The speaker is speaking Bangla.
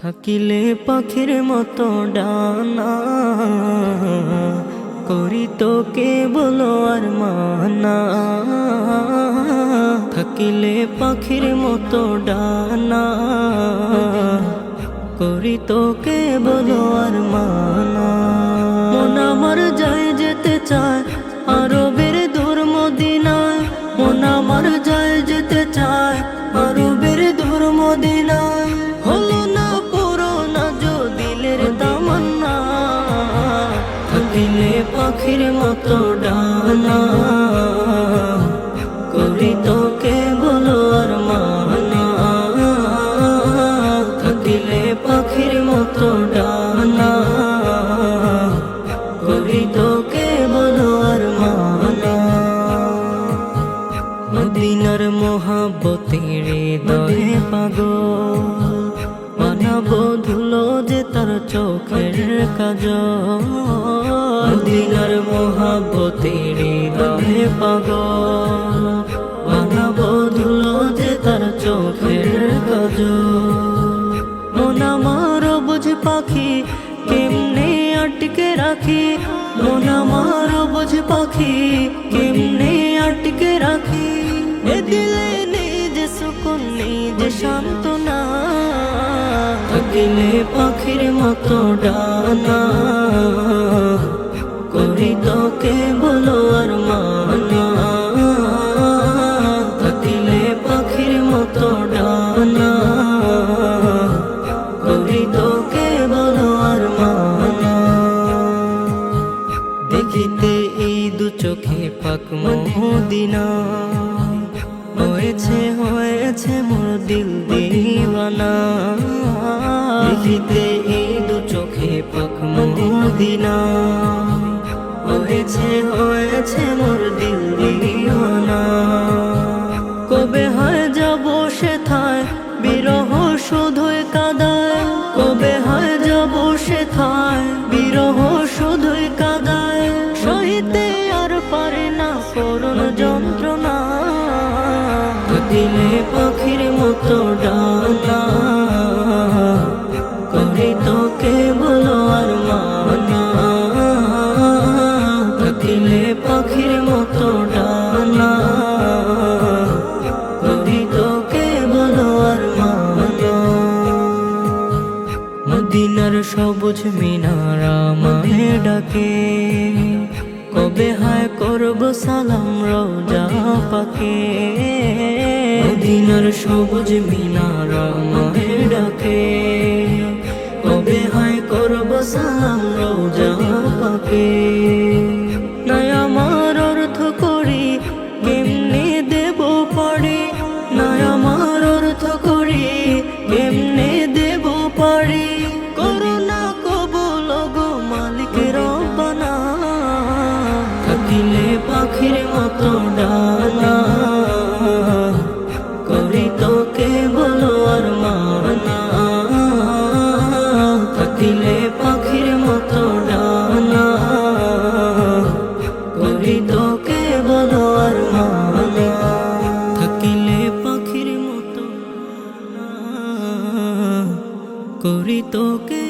থাকিলে পাখির মতো ডানা, করি তোকে বলো আর মানা। থাকিলে পাখির মতো ডানা, করি তোকে বলো আর মানা। মন আমার যায় যেতে চায় আরবের দূর মদিনায়, মন আমার যায় যেতে চায় আরবের দূর মদিনায়। হলো না পুরো না যো দিলের তামান্না, থাকিলে পাখির মতো ডানা, করি তোকে বলো আর মানা। থাকিলে পাখির মতো ডানা, করি তোকে বলো আর মানা। মদিনার মোহাব্বতে হৃদয়ে পাগল, বানাবো ধুলো যে তার চোখের কাজল। মদিনার মোহাব্বতে হৃদয়ে পাগল, বানাবো ধুলো যে তার চোখের কাজল। মন আমার বুঝ পাখি কেমনে আটকে রাখি, মন আমার বুঝ পাখি কেমনে আটকে রাখি। এ দিলে নিজ সুকুন নিজ সান্ত্বনা, থাকিলে পাখির মতো ডানা, করি তোকে বলো আর মানা। থাকিলে পাখির মতো ডানা, করি তোকে বলো আর মানা। দেখিতে এই দু চোখে পাক মদিনা, হয়েছে হয়েছে মোর দিল দিওয়ানা। দেখিতে এই দু চোখে পাক মদিনা, হয়েছে হয়েছে মোর দিল দিওয়ানা। কবে হয় যাব সেথায় বিরহ শুধুই কাঁদায়, কবে হয় যাব সেথায় বিরহ শুধুই কাঁদায়। সহিতে আর পারে না করুণ যন্ত্রণা, থাকিলে পাখির মতো ডানা, করি তোকে বলো আর মানা। থাকিলে পাখির মতো ডানা, করি তোকে বলো আর মানা। মদিনার সবুজ মিনার আমায় ডাকে, কবে হায় করব সালাম রওজা পাকে। মদিনার সবুজ মিনার আমায় ডাকে, কবে হায় করব সালাম রওজা পাকে। নাই আমার অর্থ করি কেমনে দেব পারি, নাই আমার অর্থ করি কেমনে দেব পারি। করুণা কবুল গো মালিক রব্বানা, থাকিলে পাখির মতো ডানা, করি তোকে বলো আর মানা। থাকিলে পাখির মতো ডানা, করি তোকে বলো আর মানা। থাকিলে পাখির মতো ডানা, করি তোকে